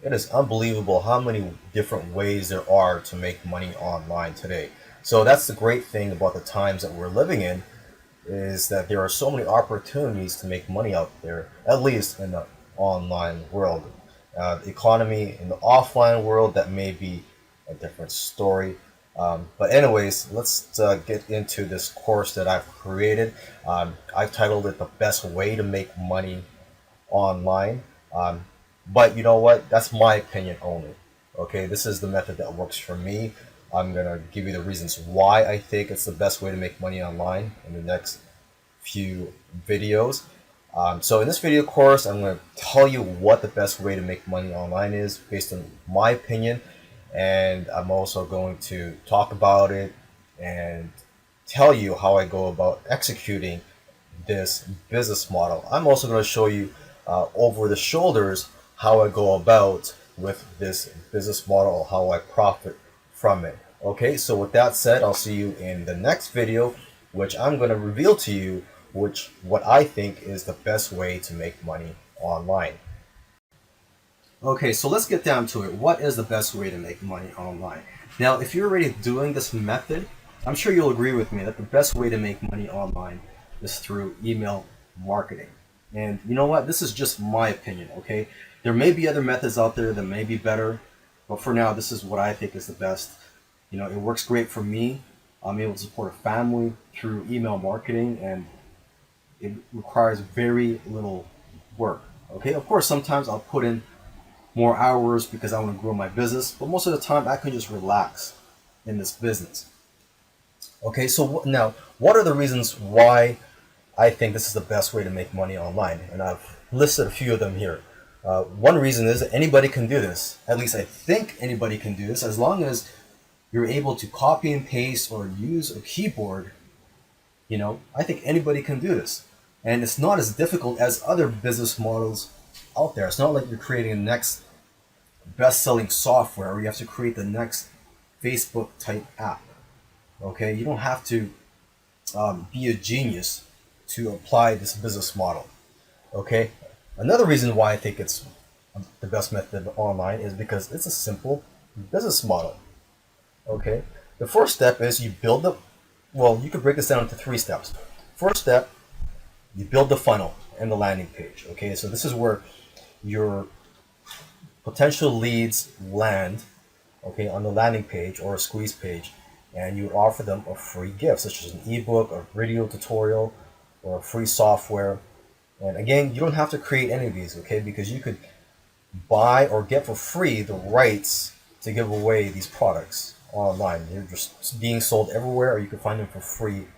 It is unbelievable how many different ways there are to make money online today. So that's the great thing about the times that we're living in, is that there are so many opportunities to make money out there, at least in the online world. The economy in the offline world, that may be a different story. But anyways, let's get into this course that I've created. I've titled it "The Best Way to Make Money Online." Um, but you know what? That's my opinion only. Okay, this is the method that works for me. I'm gonna give you the reasons why I think it's the best way to make money online in the next few videos. So in this video course, I'm going to tell you what the best way to make money online is based on my opinion, and I'm also going to talk about it and tell you how I go about executing this business model. I'm also going to show you over the shoulders how I go about with this business model, how I profit from it. Okay, so with that said, I'll see you in the next video, which I'm going to reveal to you what I think is the best way to make money online. Okay, so let's get down to it. What is the best way to make money online? Now, if you're already doing this method, I'm sure you'll agree with me that the best way to make money online is through email marketing. And you know what? This is just my opinion, okay? There may be other methods out there that may be better, but for now, this is what I think is the best. You know, it works great for me. I'm able to support a family through email marketing, and it requires very little work. Okay, of course, sometimes I'll put in more hours because I want to grow my business, but most of the time I can just relax in this business. Okay, so now, what are the reasons why I think this is the best way to make money online? And I've listed a few of them here. One reason is that anybody can do this. At least I think anybody can do this, as long as you're able to copy and paste or use a keyboard. You know, I think anybody can do this. And it's not as difficult as other business models out there. It's not like you're creating the next best-selling software, or you have to create the next Facebook type app. Okay, you don't have to be a genius to apply this business model. Okay, another reason why I think it's the best method online is because it's a simple business model. Okay, the first step is you build the, well, you could break this down into three steps. First step, you build the funnel and the landing page. Okay, so this is where your potential leads land, okay, on the landing page or a squeeze page, and you offer them a free gift, such as an ebook, a video tutorial, or a free software. And again, you don't have to create any of these, okay, because you could buy or get for free the rights to give away these products online. They're just being sold everywhere, or you can find them for free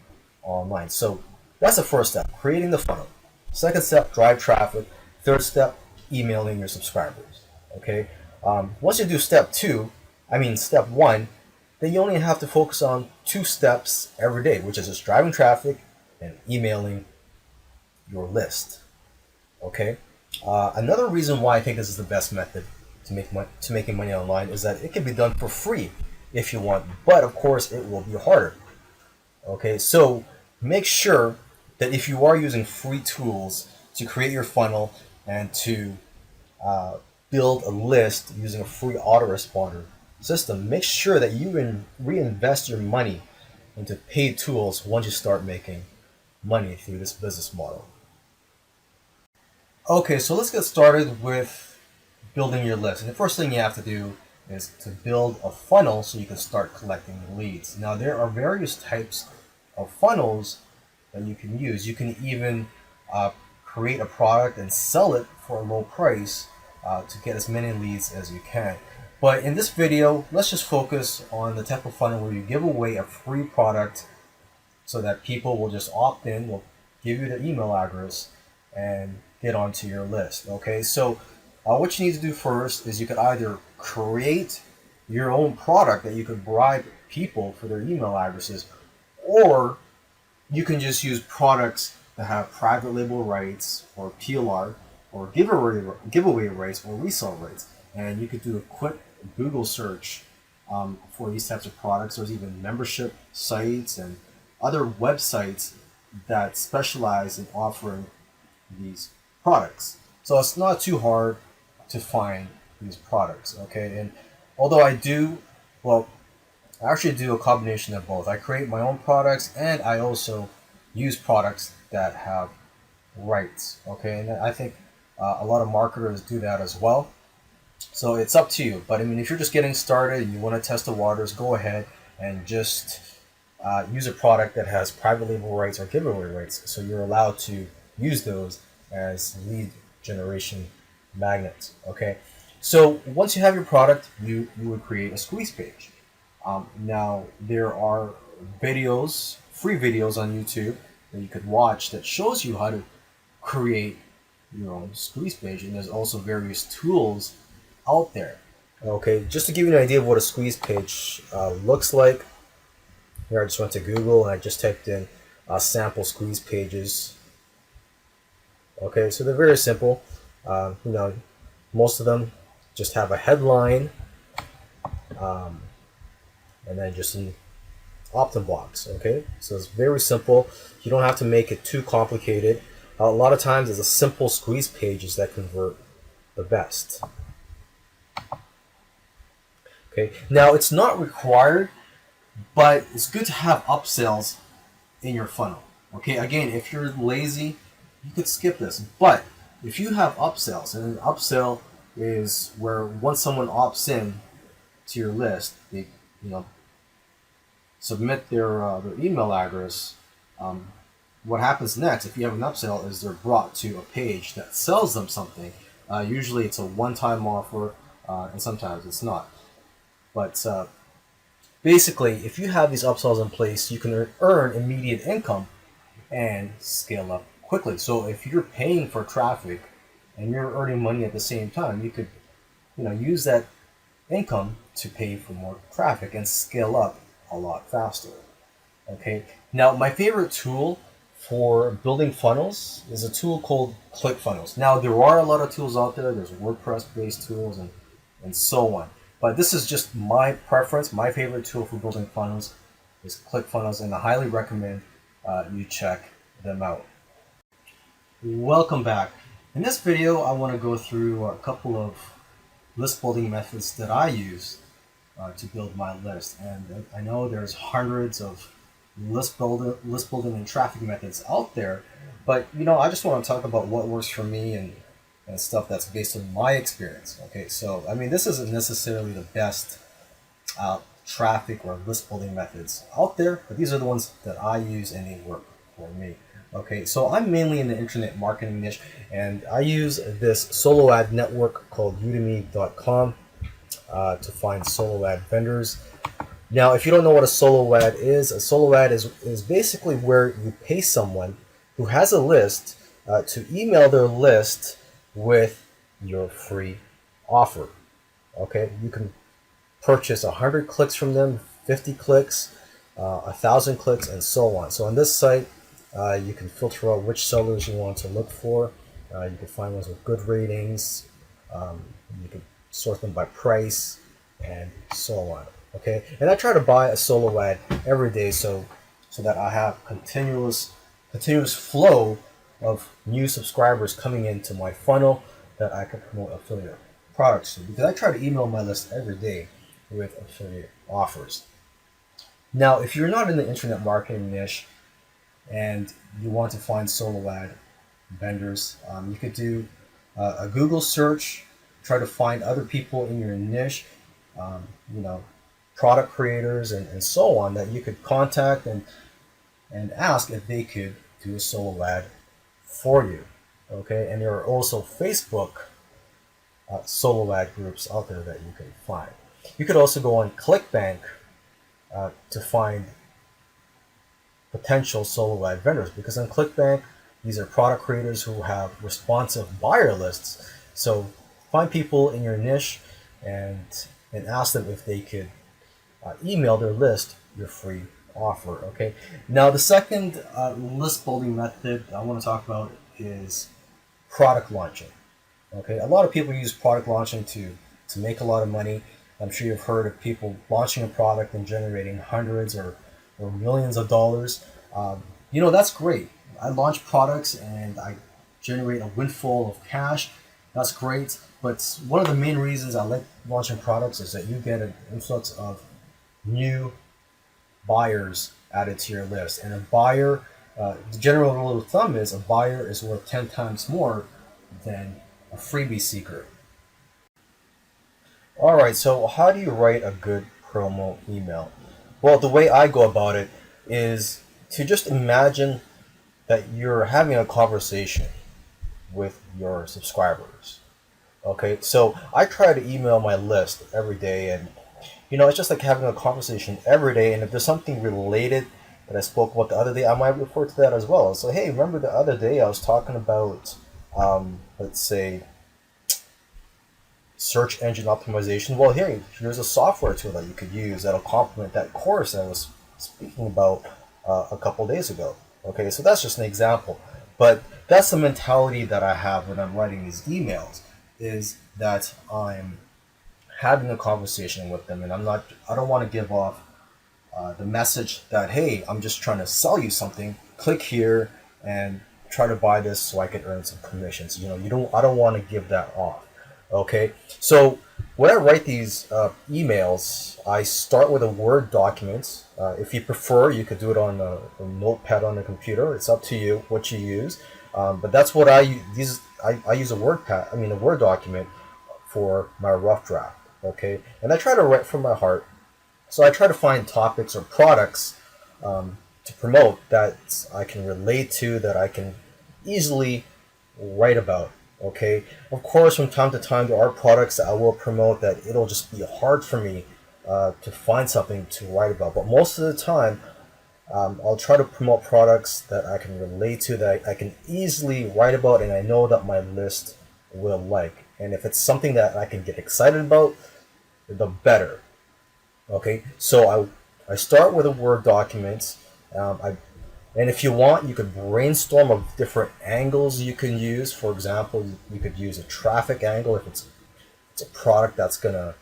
online. So that's the first step, creating the funnel. Second step, drive traffic. Third step, emailing your subscribers. Okay. Once you do step one, then you only have to focus on two steps every day, which is just driving traffic and emailing your list. Okay. Another reason why I think this is the best method to making money online is that it can be done for free if you want, but of course it will be harder. Okay, so make sure that if you are using free tools to create your funnel and to uh, build a list using a free autoresponder system, make sure that you reinvest your money into paid tools once you start making money through this business model. Okay, so let's get started with building your list. And the first thing you have to do is to build a funnel so you can start collecting leads. Now, there are various types of funnels that you can use. You can even create a product and sell it for a low price to get as many leads as you can. But in this video, let's just focus on the type of funnel where you give away a free product so that people will just opt in, will give you their email address, and get onto your list. Okay, so what you need to do first is you could either create your own product that you could bribe people for their email addresses, or you can just use products that have private label rights or PLR or giveaway rights or resale rights. And you could do a quick Google search for these types of products. There's even membership sites and other websites that specialize in offering these products. So it's not too hard to find these products. Okay, and although I do, well, I actually do a combination of both. I create my own products and I also use products that have rights. Okay, and I think a lot of marketers do that as well. So it's up to you. But I mean, if you're just getting started and you want to test the waters, go ahead and just use a product that has private label rights or giveaway rights. So you're allowed to use those as lead generation magnets. Okay. So once you have your product, you would create a squeeze page. Now there are videos, free videos on YouTube that you could watch that shows you how to create your own squeeze page, and there's also various tools out there. Okay, just to give you an idea of what a squeeze page looks like, here I just went to Google and I just typed in sample squeeze pages. Okay, so they're very simple. Most of them just have a headline and then just an opt-in box. Okay, so it's very simple. You don't have to make it too complicated. A lot of times, it's a simple squeeze pages that convert the best. Okay, now it's not required, but it's good to have upsells in your funnel. Okay, again, if you're lazy, you could skip this. But if you have upsells, and an upsell is where once someone opts in to your list, they submit their email address. What happens next, if you have an upsell, is they're brought to a page that sells them something. Usually it's a one-time offer, and sometimes it's not. But basically, if you have these upsells in place, you can earn immediate income and scale up quickly. So if you're paying for traffic and you're earning money at the same time, you could use that income to pay for more traffic and scale up a lot faster. Okay. Now, my favorite tool for building funnels is a tool called ClickFunnels. Now, there are a lot of tools out there. There's WordPress-based tools and so on. But this is just my preference. My favorite tool for building funnels is ClickFunnels, and I highly recommend you check them out. Welcome back. In this video, I want to go through a couple of list building methods that I use to build my list. And I know there's hundreds of list building and traffic methods out there, but I just want to talk about what works for me and stuff that's based on my experience. Okay, so I mean, this isn't necessarily the best traffic or list building methods out there, but these are the ones that I use and they work for me. Okay, so I'm mainly in the internet marketing niche, and I use this solo ad network called udemy.com to find solo ad vendors. Now, if you don't know what a solo ad is, a solo ad is basically where you pay someone who has a list to email their list with your free offer. Okay, you can purchase 100 clicks from them, 50 clicks, 1,000 clicks, and so on. So on this site, you can filter out which sellers you want to look for. You can find ones with good ratings. You can sort them by price and so on. Okay, and I try to buy a solo ad every day so that I have continuous flow of new subscribers coming into my funnel that I can promote affiliate products to, because I try to email my list every day with affiliate offers. Now, if you're not in the internet marketing niche and you want to find solo ad vendors, you could do a Google search, try to find other people in your niche, product creators and so on, that you could contact and ask if they could do a solo ad for you. Okay, and there are also Facebook solo ad groups out there that you can find. You could also go on ClickBank to find potential solo ad vendors, because on ClickBank, these are product creators who have responsive buyer lists. So find people in your niche and ask them if they could email their list your free offer. Okay. Now, the second list building method I want to talk about is product launching. Okay. A lot of people use product launching to make a lot of money. I'm sure you've heard of people launching a product and generating hundreds or millions of dollars. That's great. I launch products and I generate a windfall of cash, That's great. But one of the main reasons I like launching products is that you get an influx of new buyers added to your list. And a buyer, the general rule of thumb is a buyer is worth 10 times more than a freebie seeker. All right, so how do you write a good promo email? Well, the way I go about it is to just imagine that you're having a conversation with your subscribers. Okay, so I try to email my list every day, and it's just like having a conversation every day. And if there's something related that I spoke about the other day, I might refer to that as well. So, hey, remember the other day I was talking about, let's say, search engine optimization? Well, here's a software tool that you could use that'll complement that course I was speaking about a couple days ago. Okay, so that's just an example. But that's the mentality that I have when I'm writing these emails, is that I'm having a conversation with them, and I don't want to give off the message that, hey, I'm just trying to sell you something. Click here and try to buy this so I can earn some commissions. I don't want to give that off. Okay, so when I write these emails, I start with a Word document. If you prefer, you could do it on a notepad on the computer. It's up to you what you use. But that's what I use. I use a Word document for my rough draft. Okay, and I try to write from my heart. So I try to find topics or products to promote that I can relate to, that I can easily write about. Okay, of course, from time to time, there are products that I will promote that it'll just be hard for me to find something to write about. But most of the time, I'll try to promote products that I can relate to, that I can easily write about, and I know that my list will like. And if it's something that I can get excited about, the better. Okay, so I start with a Word document. And if you want, you could brainstorm of different angles you can use. For example, you could use a traffic angle if it's a product that's going to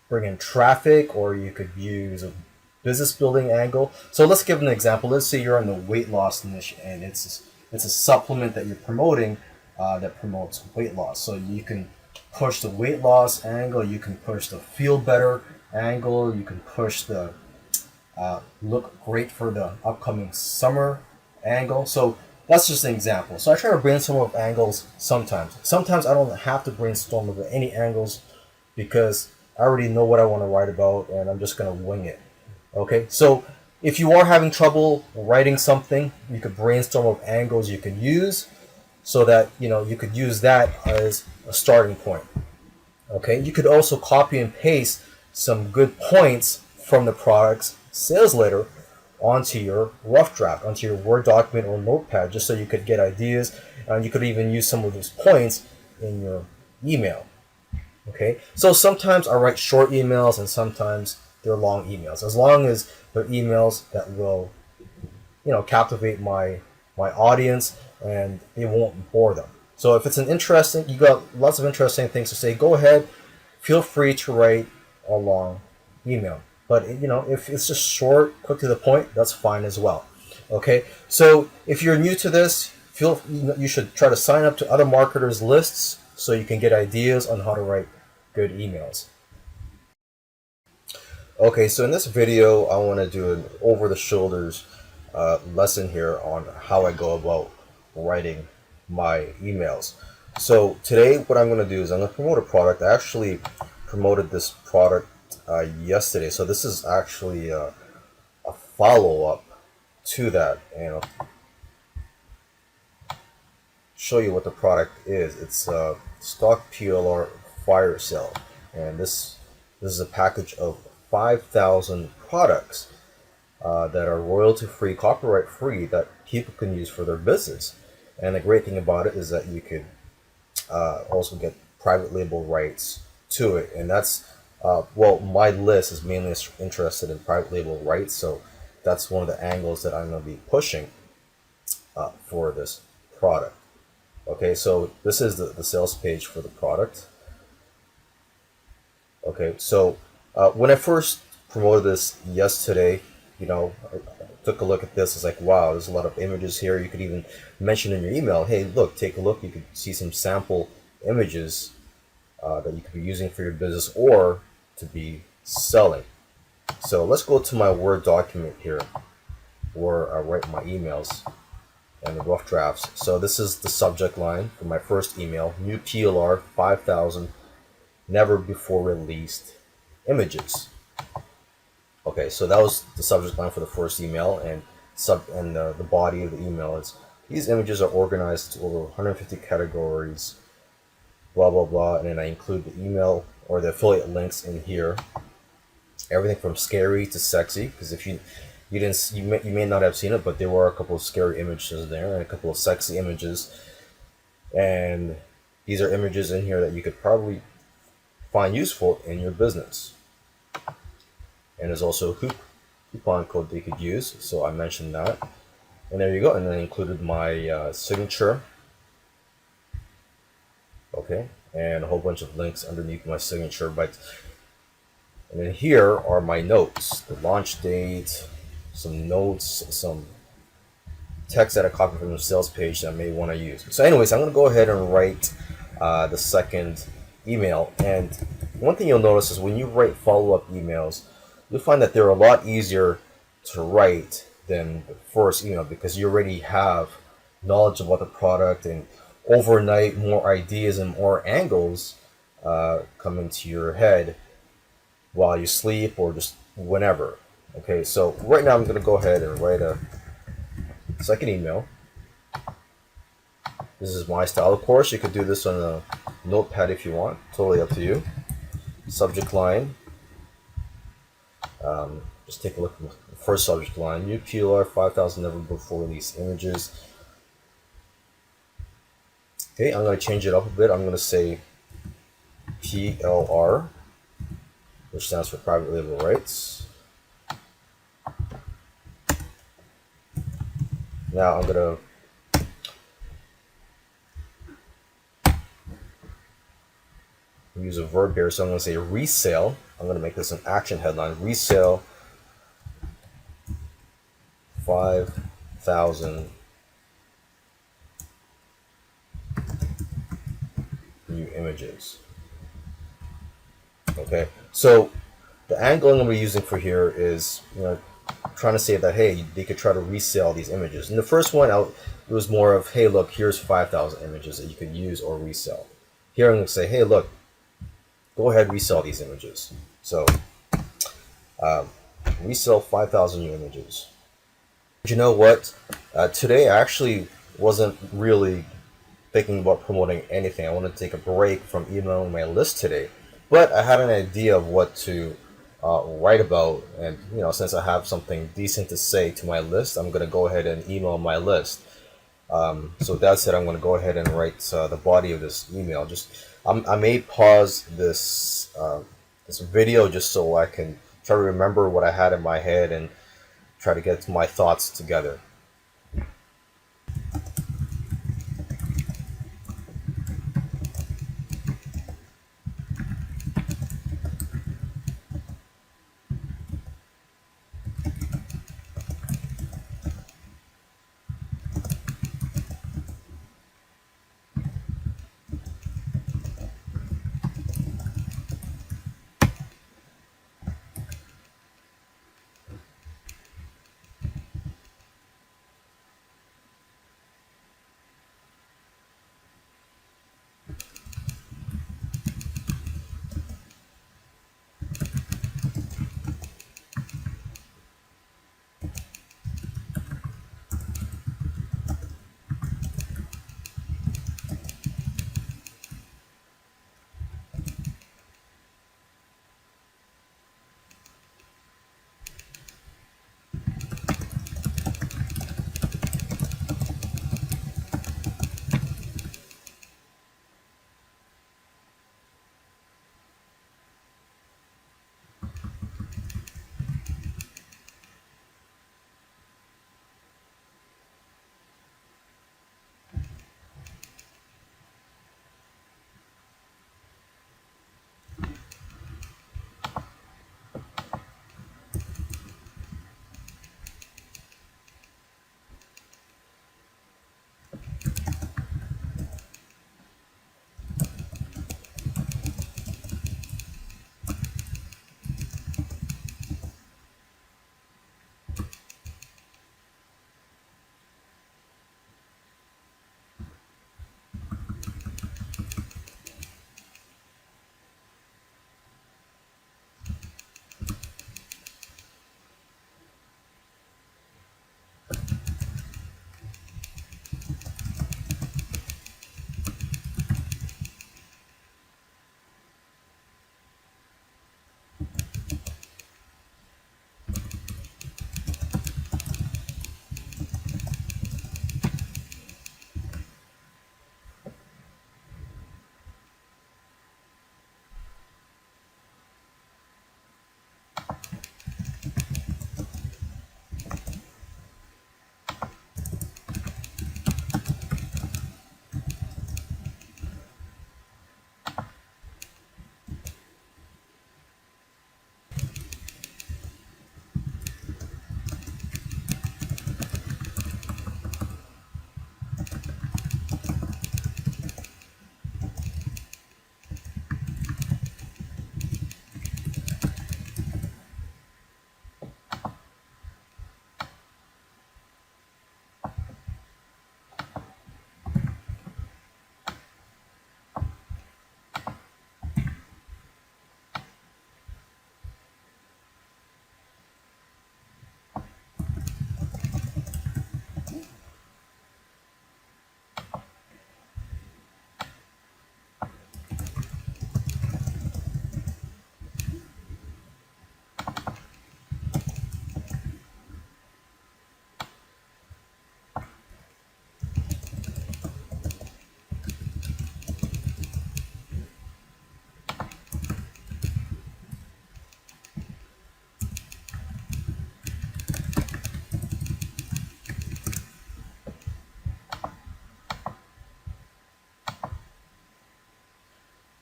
bring in traffic, or you could use a business building angle. So let's give an example. Let's say you're in the weight loss niche, and it's a supplement that you're promoting that promotes weight loss. So you can push the weight loss angle, you can push the feel better angle, you can push the look great for the upcoming summer angle. So that's just an example. So I try to brainstorm of angles sometimes. Sometimes I don't have to brainstorm of any angles because I already know what I want to write about, and I'm just going to wing it. Okay, so if you are having trouble writing something, you could brainstorm of angles you could use so that you could use that as a starting point. Okay, you could also copy and paste some good points from the product's sales letter onto your rough draft, onto your Word document or notepad, just so you could get ideas, and you could even use some of those points in your email. Okay, so sometimes I write short emails and sometimes they're long emails, as long as they're emails that will captivate my audience and it won't bore them. So if it's you got lots of interesting things to say, go ahead, feel free to write a long email. But if it's just short, quick to the point, that's fine as well. Okay, so if you're new to this, you should try to sign up to other marketers' lists so you can get ideas on how to write good emails. Okay, so in this video, I want to do an over-the-shoulders lesson here on how I go about writing my emails. So today, what I'm going to do is I'm going to promote a product. I actually promoted this product yesterday, so this is actually a follow-up to that, and I'll show you what the product is. It's a stock PLR fire sale, and this is a package of 5,000 products that are royalty-free, copyright-free, that people can use for their business. And the great thing about it is that you could also get private label rights to it, and that's my list is mainly interested in private label rights, so that's one of the angles that I'm going to be pushing for this product. Okay, so this is the sales page for the product. Okay, so when I first promoted this yesterday, I took a look at this. It's like, wow, there's a lot of images here. You could even mention in your email, hey, look, take a look. You could see some sample images that you could be using for your business or to be selling. So let's go to my Word document here where I write my emails and the rough drafts. So this is the subject line for my first email: new PLR 5000 never before released images. Okay, so that was the subject line for the first email, and the body of the email is: these images are organized to over 150 categories, blah blah blah, and then I include the email or the affiliate links in here. Everything from scary to sexy, because if you didn't you may not have seen it, but there were a couple of scary images there and a couple of sexy images, and these are images in here that you could probably find useful in your business. And there's also a coupon code they could use, so I mentioned that. And there you go. And then I included my signature. Okay, and a whole bunch of links underneath my signature. And then here are my notes: the launch date, some notes, some text that I copied from the sales page that I may want to use. So, anyways, I'm going to go ahead and write the second email. And one thing you'll notice is when you write follow-up emails, you'll find that they're a lot easier to write than the first email, because you already have knowledge about the product, and overnight more ideas and more angles come into your head while you sleep or just whenever. Okay, so right now I'm going to go ahead and write a second email. This is my style. Of course, you could do this on a notepad if you want. Totally up to you. Subject line. Just take a look at the first subject line. New PLR 5000 never before released images. Okay, I'm going to change it up a bit. I'm going to say PLR, which stands for private label rights. Now I'm going to use a verb here, so I'm going to say resale. I'm going to make this an action headline: resale 5,000 new images. Okay, so the angle I'm going to be using for here is, trying to say that, hey, they could try to resell these images. In the first one, it was more of, hey, look, here's 5,000 images that you could use or resell. Here I'm going to say, hey, look, go ahead, resell these images. So, resell 5,000 new images. But you know what? Today I actually wasn't really thinking about promoting anything. I wanted to take a break from emailing my list today, but I had an idea of what to write about, and since I have something decent to say to my list, I'm going to go ahead and email my list. So that said, I'm going to go ahead and write the body of this email. I may pause this video just so I can try to remember what I had in my head and try to get my thoughts together.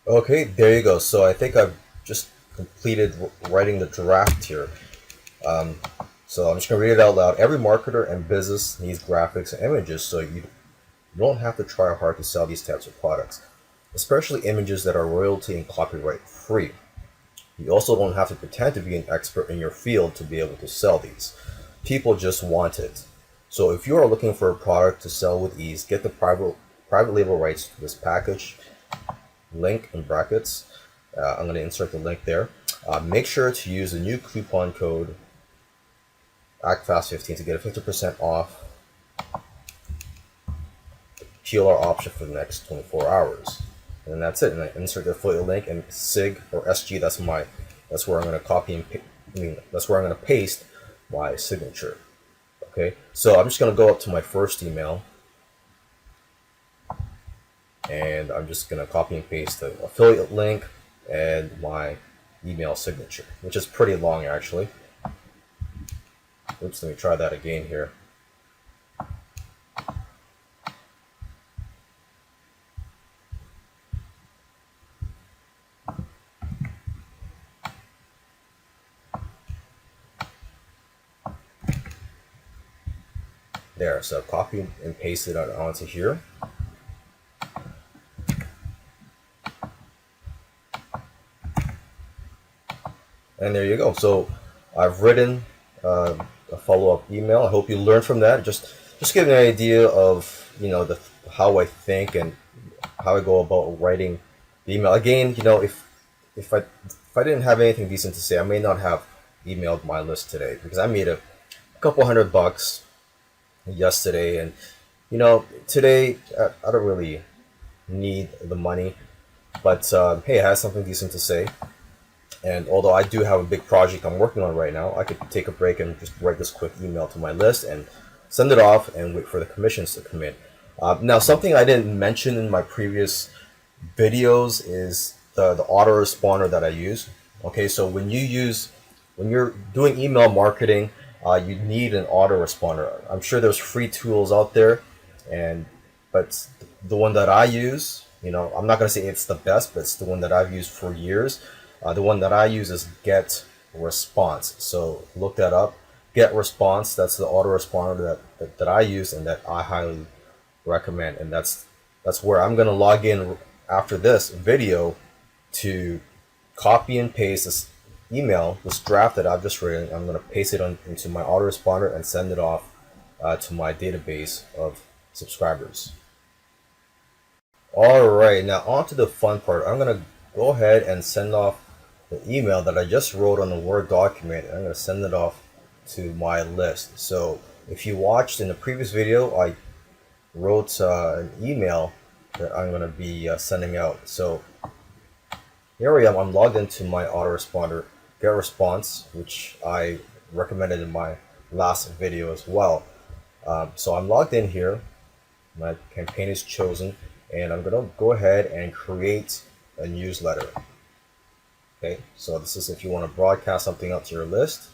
Okay, there you go. So I think I've just completed writing the draft here. Um, so I'm just gonna read it out loud. Every marketer and business needs graphics and images, so you don't have to try hard to sell these types of products, especially images that are royalty and copyright free. You also don't have to pretend to be an expert in your field to be able to sell these. People just want it. So if you are looking for a product to sell with ease, get the private label rights to this package. Link in brackets. I'm going to insert the link there. Make sure to use the new coupon code ACTFAST15 to get a 50% off PLR option for the next 24 hours. And that's it. And I insert the affiliate link and SIG or SG. That's where I'm going to copy and that's where I'm going to paste my signature. Okay. So I'm just going to go up to my first email, and I'm just going to copy and paste the affiliate link and my email signature, which is pretty long actually. Oops, let me try that again here. There, so copy and paste it onto here. And there you go. So I've written a follow-up email. I hope you learned from that. Just give an idea of the how I think and how I go about writing the email. Again, if I didn't have anything decent to say, I may not have emailed my list today because I made a couple $100 yesterday, and today I don't really need the money, but hey, I had something decent to say. And although I do have a big project I'm working on right now, I could take a break and just write this quick email to my list and send it off and wait for the commissions to come in. Now, something I didn't mention in my previous videos is the autoresponder that I use. Okay, so when you're doing email marketing, you need an autoresponder. I'm sure there's free tools out there, but the one that I use, I'm not gonna say it's the best, but it's the one that I've used for years. The one that I use is Get Response. So look that up. Get Response. That's the autoresponder that I use and that I highly recommend. And that's where I'm gonna log in after this video to copy and paste this email, this draft that I've just written. I'm gonna paste it into my autoresponder and send it off to my database of subscribers. All right, now on to the fun part. I'm gonna go ahead and send off the email that I just wrote on the Word document. I'm gonna send it off to my list. So if you watched in the previous video, I wrote an email that I'm gonna be sending out. So here I am. I'm logged into my autoresponder Get Response, which I recommended in my last video as well. So I'm logged in here. My campaign is chosen, and I'm gonna go ahead and create a newsletter. Okay, so this is if you want to broadcast something out to your list.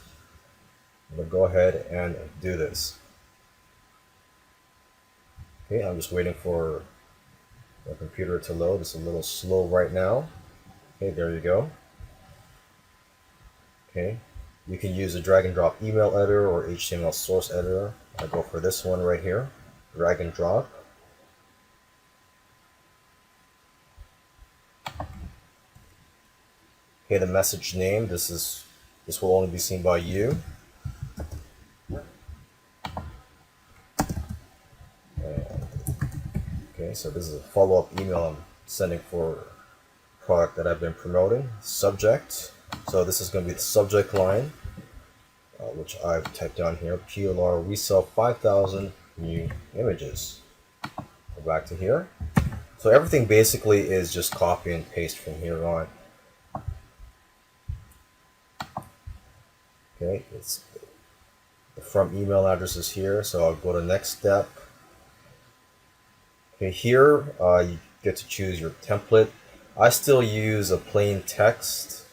I'm gonna go ahead and do this. Okay, I'm just waiting for the computer to load. It's a little slow right now. Okay, there you go. Okay, you can use a drag and drop email editor or HTML source editor. I go for this one right here. Drag and drop. Okay, the message name. This will only be seen by you. Okay, so this is a follow-up email I'm sending for a product that I've been promoting. Subject. So this is going to be the subject line, which I've typed down here. PLR, we sell 5,000 new images. Go back to here. So everything basically is just copy and paste from here on. Okay, it's the from email address is here, so I'll go to next step. Okay, here you get to choose your template. I still use a plain text,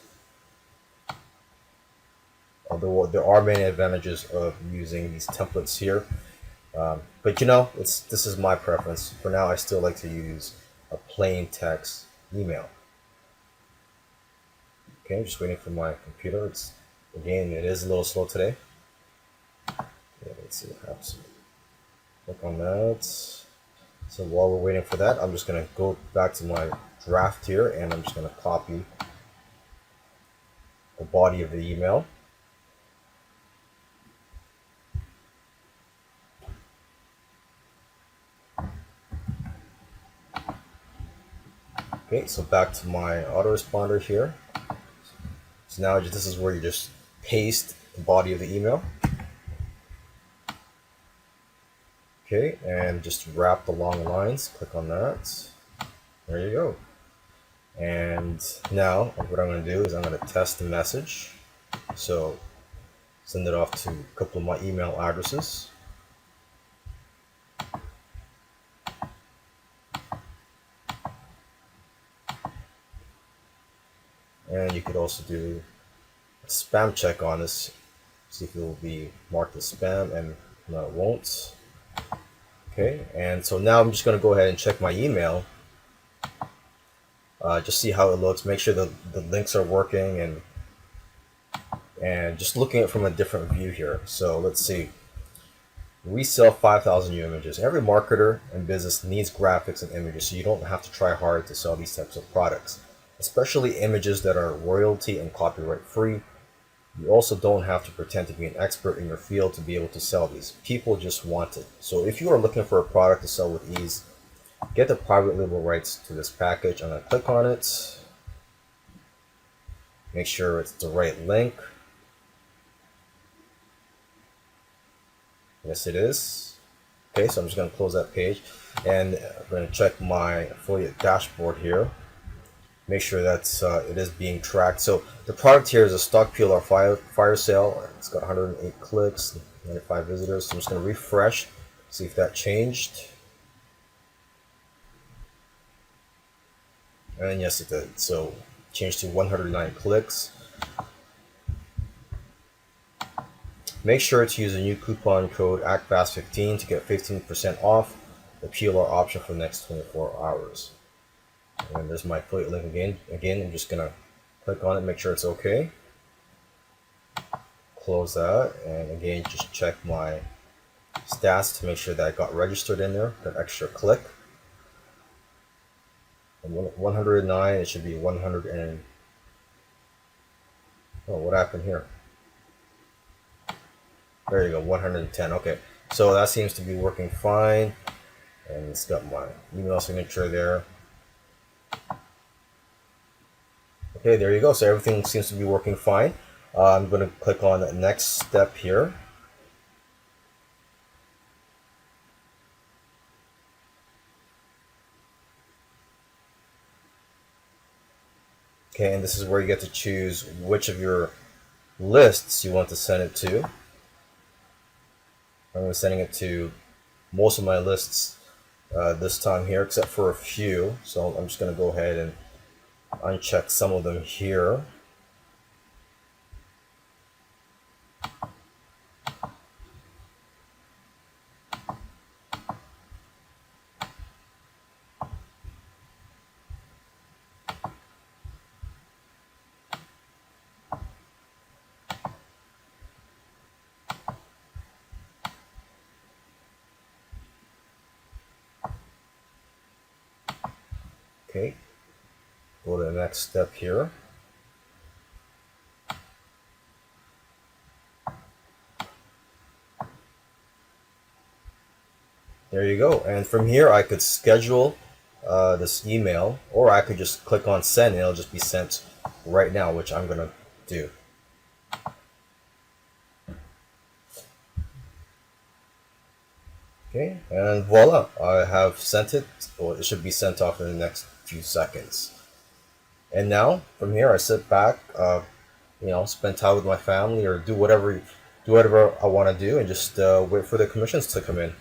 although there are many advantages of using these templates here. But this is my preference. For now, I still like to use a plain text email. Okay, I'm just waiting for my computer. It is a little slow today. Yeah, let's see what happens. Click on that. So while we're waiting for that, I'm just gonna go back to my draft here, and I'm just gonna copy the body of the email. Okay, so back to my autoresponder here. So now this is where you just paste the body of the email. Okay, and just wrap the long lines. Click on that. There you go. And now what I'm going to do is I'm going to test the message. So send it off to a couple of my email addresses. And you could also do a spam check on this, see if it will be marked as spam, and no, it won't. Okay, and so now I'm just going to go ahead and check my email, just see how it looks, make sure the links are working, and just looking at it from a different view here. So let's see. We sell 5,000 new images. Every marketer and business needs graphics and images, so you don't have to try hard to sell these types of products, especially images that are royalty and copyright free. You also don't have to pretend to be an expert in your field to be able to sell these. People just want it. So if you are looking for a product to sell with ease, get the private label rights to this package. I'm going to click on it. Make sure it's the right link. Yes, it is. Okay, so I'm just going to close that page, and I'm going to check my affiliate dashboard here. Make sure that it is being tracked. So the product here is a stock PLR fire sale. It's got 108 clicks, 95 visitors. So I'm just going to refresh, see if that changed. And yes, it did. So changed to 109 clicks. Make sure to use a new coupon code ACTFAST15 to get 15% off the PLR option for the next 24 hours. And there's my affiliate link again. I'm just gonna click on it, make sure it's okay. Close that, and again, just check my stats to make sure that I got registered in there, that extra click. And 109, it should be 100 and... Oh, what happened here? There you go, 110. Okay, so that seems to be working fine, and it's got my email signature there. Okay, there you go. So everything seems to be working fine. I'm going to click on the next step here. Okay, and this is where you get to choose which of your lists you want to send it to. I'm going to be sending it to most of my lists this time here, except for a few. So I'm just going to go ahead and uncheck some of them here. Okay, go to the next step here. There you go. And from here, I could schedule this email, or I could just click on send and it'll just be sent right now, which I'm going to do. Okay, and voila, I have sent it, or it should be sent off in the next few seconds. And now, from here, I sit back, spend time with my family, or do whatever I want to do, and just wait for the commissions to come in.